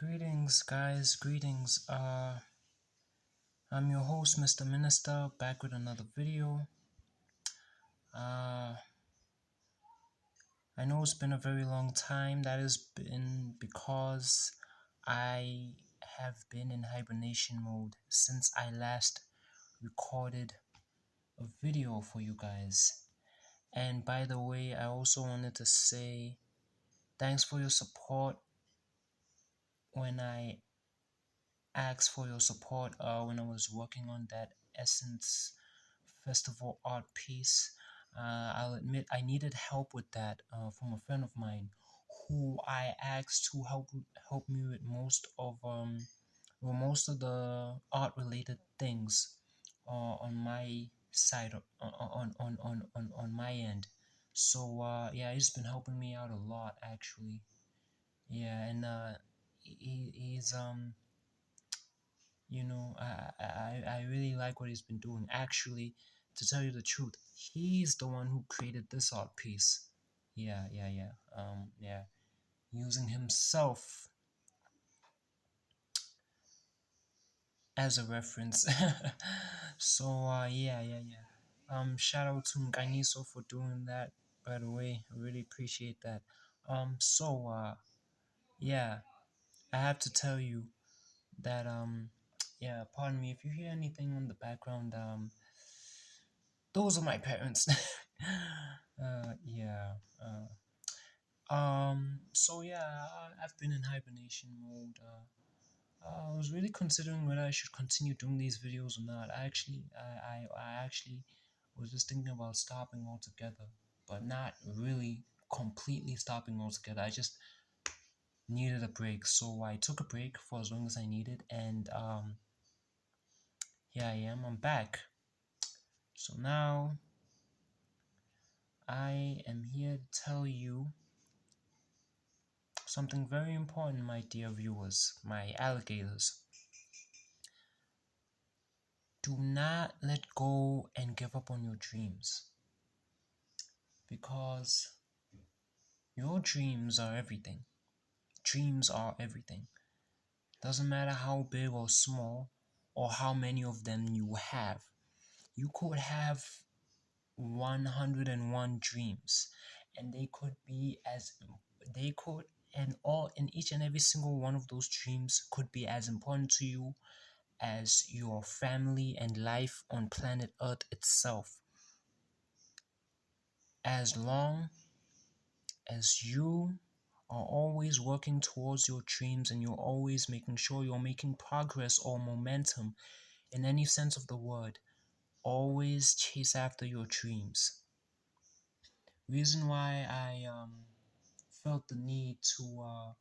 Greetings, guys. Greetings. I'm your host, Mr. Minister, back with another video. Uh, I know it's been a very long time. That has been because I have been in hibernation mode since I last recorded a video for you guys. And by the way, I also wanted to say thanks for your support when I asked for your support when I was working on that Essence Festival art piece. I'll admit I needed help with that from a friend of mine who I asked to help me with most of the art related things on my side on my end. So yeah, he's been helping me out a lot actually. Yeah, and he's I really like what he's been doing. Actually, to tell you the truth, he's the one who created this art piece. Yeah. Using himself as a reference. So, yeah. Shout out to Nganiso for doing that. By the way, I really appreciate that. Yeah, I have to tell you that yeah, pardon me if you hear anything on the background. Those are my parents. Yeah. So yeah, I've been in hibernation mode. I was really considering whether I should continue doing these videos or not. I actually was just thinking about stopping altogether, but not really completely stopping altogether. I just needed a break, so I took a break for as long as I needed, and here I am. I'm back. So now I am here to tell you something very important, my dear viewers, my alligators. Do not let go and give up on your dreams because your dreams are everything. Dreams are everything. Doesn't matter how big or small or how many of them you have. You could have 101 dreams and they could and all in each and every single one of those dreams could be as important to you as your family and life on planet Earth itself. As long as you are always working towards your dreams and you're always making sure you're making progress or momentum in any sense of the word, always chase after your dreams. Reason why I felt the need to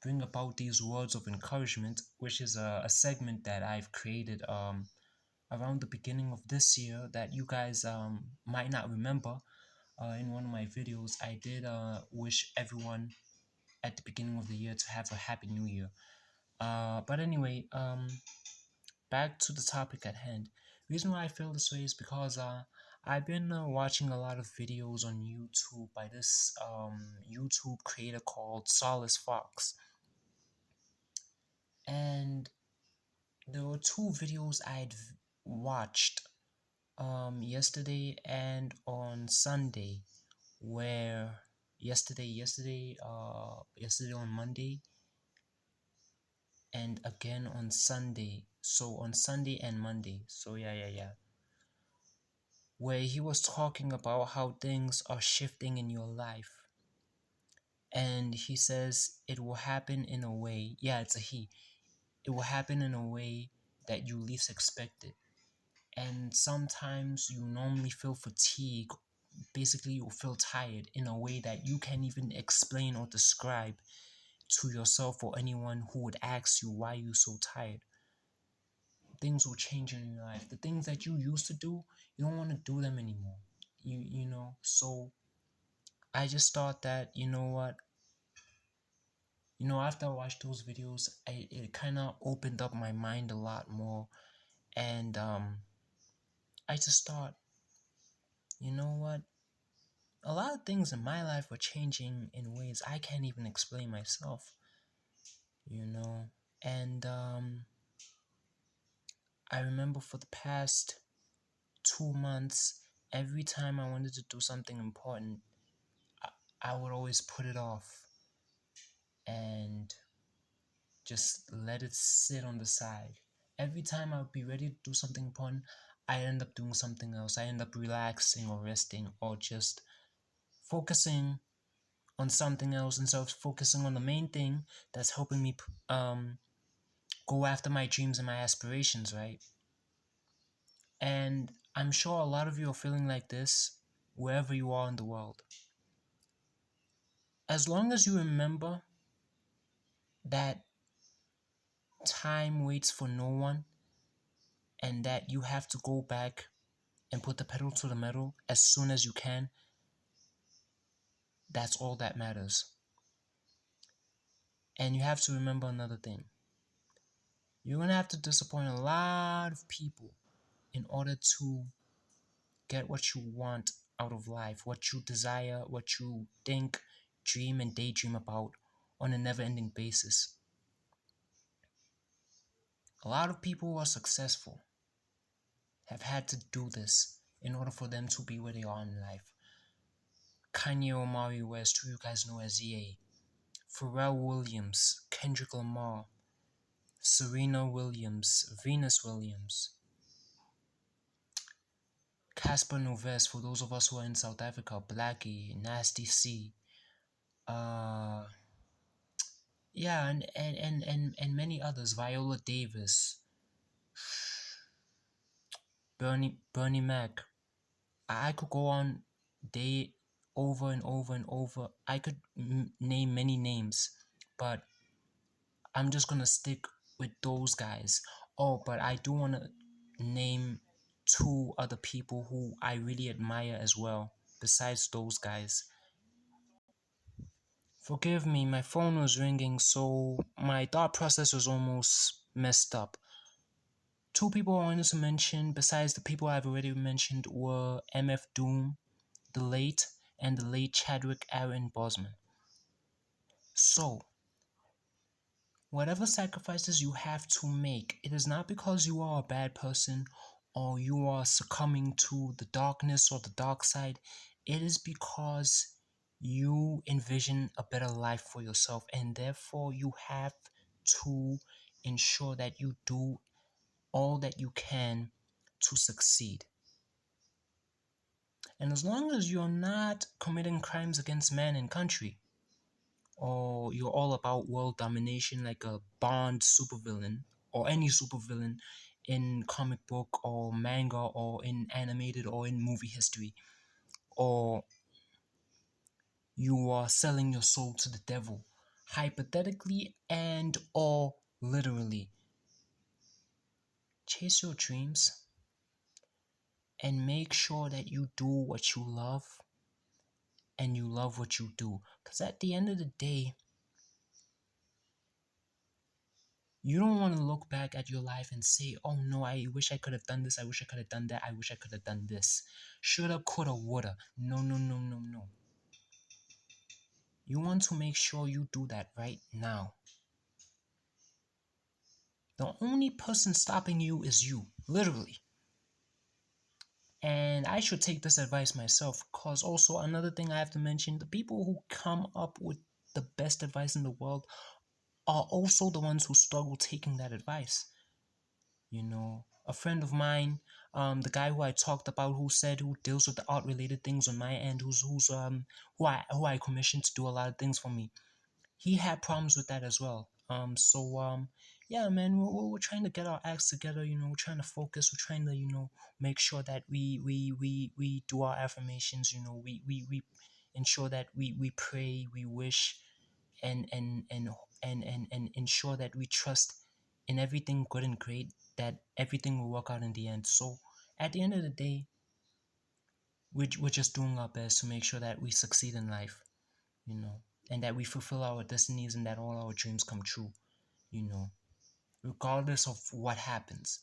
bring about these words of encouragement, which is a segment that I've created around the beginning of this year that you guys might not remember. In one of my videos, I did wish everyone at the beginning of the year to have a happy new year. But anyway, back to the topic at hand. Reason why I feel this way is because I've been watching a lot of videos on YouTube by this YouTube creator called Solace Fox, and there were two videos I'd watched yesterday and on Sunday, where yesterday on Monday and again on Sunday. So on Sunday and Monday. So yeah. Where he was talking about how things are shifting in your life. And he says it will happen in a way, yeah, it's a he. It will happen in a way that you least expect it. And sometimes you normally feel fatigue. Basically, you'll feel tired in a way that you can't even explain or describe to yourself or anyone who would ask you why you're so tired. Things will change in your life. The things that you used to do, you don't want to do them anymore. So I just thought that, after I watched those videos, it kind of opened up my mind a lot more. And I just thought, you know what? A lot of things in my life were changing in ways I can't even explain myself. you know. And I remember for the past 2 months, every time I wanted to do something important, I, I would always put it off and just let it sit on the side. Every time I would be ready to do something important, I end up doing something else. I end up relaxing or resting or just focusing on something else instead of focusing on the main thing that's helping me go after my dreams and my aspirations, right? And I'm sure a lot of you are feeling like this wherever you are in the world. As long as you remember that time waits for no one and that you have to go back and put the pedal to the metal as soon as you can, that's all that matters. And you have to remember another thing. You're going to have to disappoint a lot of people in order to get what you want out of life, what you desire, what you think, dream, and daydream about on a never ending basis. A lot of people who are successful have had to do this in order for them to be where they are in life. Kanye Omari West, who you guys know as EA, Pharrell Williams, Kendrick Lamar, Serena Williams, Venus Williams, Casper Noves, for those of us who are in South Africa, Blackie, Nasty C, uh, yeah, and many others, Viola Davis, Bernie Mac. I could go on day over and over and over. I could name many names, but I'm just gonna stick with those guys. Oh, but I do wanna name two other people who I really admire as well, besides those guys. Forgive me, my phone was ringing, so my thought process was almost messed up. Two people I wanted to mention, besides the people I've already mentioned, were MF Doom, the late, and the late Chadwick Aaron Boseman. So, whatever sacrifices you have to make, it is not because you are a bad person or you are succumbing to the darkness or the dark side. It is because you envision a better life for yourself, and therefore you have to ensure that you do all that you can to succeed. And as long as you're not committing crimes against man and country, or you're all about world domination like a Bond supervillain or any supervillain in comic book or manga or in animated or in movie history, or you are selling your soul to the devil, hypothetically and or literally, chase your dreams and make sure that you do what you love and you love what you do. Because at the end of the day, you don't want to look back at your life and say, oh no, I wish I could have done this, I wish I could have done that, I wish I could have done this. Shoulda, coulda, woulda. No, no, no, no, no. You want to make sure you do that right now. The only person stopping you is you, literally. And I should take this advice myself, because also another thing I have to mention, the people who come up with the best advice in the world are also the ones who struggle taking that advice. You know, a friend of mine, the guy who I talked about, who deals with the art related things on my end, who I commissioned to do a lot of things for me. He had problems with that as well. Yeah, man, we're trying to get our acts together. You know, we're trying to focus. We're trying to, make sure that we do our affirmations. You know, we ensure that we pray, we wish, and and and and ensure that we trust in everything good and great, that everything will work out in the end. So at the end of the day, we're just doing our best to make sure that we succeed in life, you know, and that we fulfill our destinies and that all our dreams come true, you know, regardless of what happens.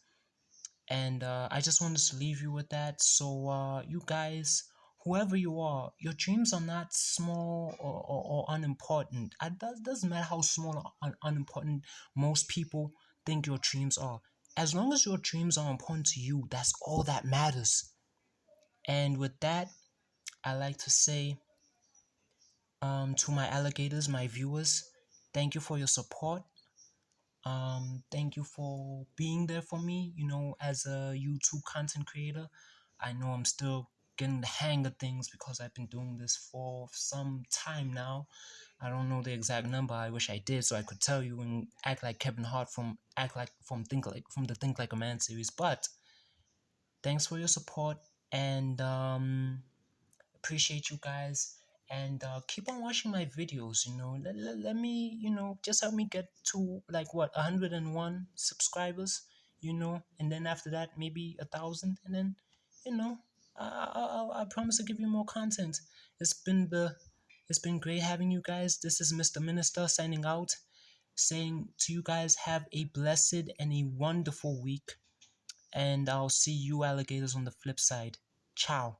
And I just wanted to leave you with that. So, you guys whoever you are, your dreams are not small or unimportant. It doesn't matter how small or unimportant most people think your dreams are. As long as your dreams are important to you, that's all that matters. And with that, I like to say, to my alligators, my viewers, thank you for your support. Thank you for being there for me, as a YouTube content creator. I know I'm still getting the hang of things because I've been doing this for some time now. I don't know the exact number. I wish I did so I could tell you and act like Kevin Hart from the Think Like a Man series. But thanks for your support, and appreciate you guys, and keep on watching my videos. Let me, just help me get to like what 101 subscribers, and then after that maybe 1,000, and then you know I promise to give you more content. It's been great having you guys. This is Mr. Minister signing out, saying to you guys, have a blessed and a wonderful week, and I'll see you alligators on the flip side. Ciao.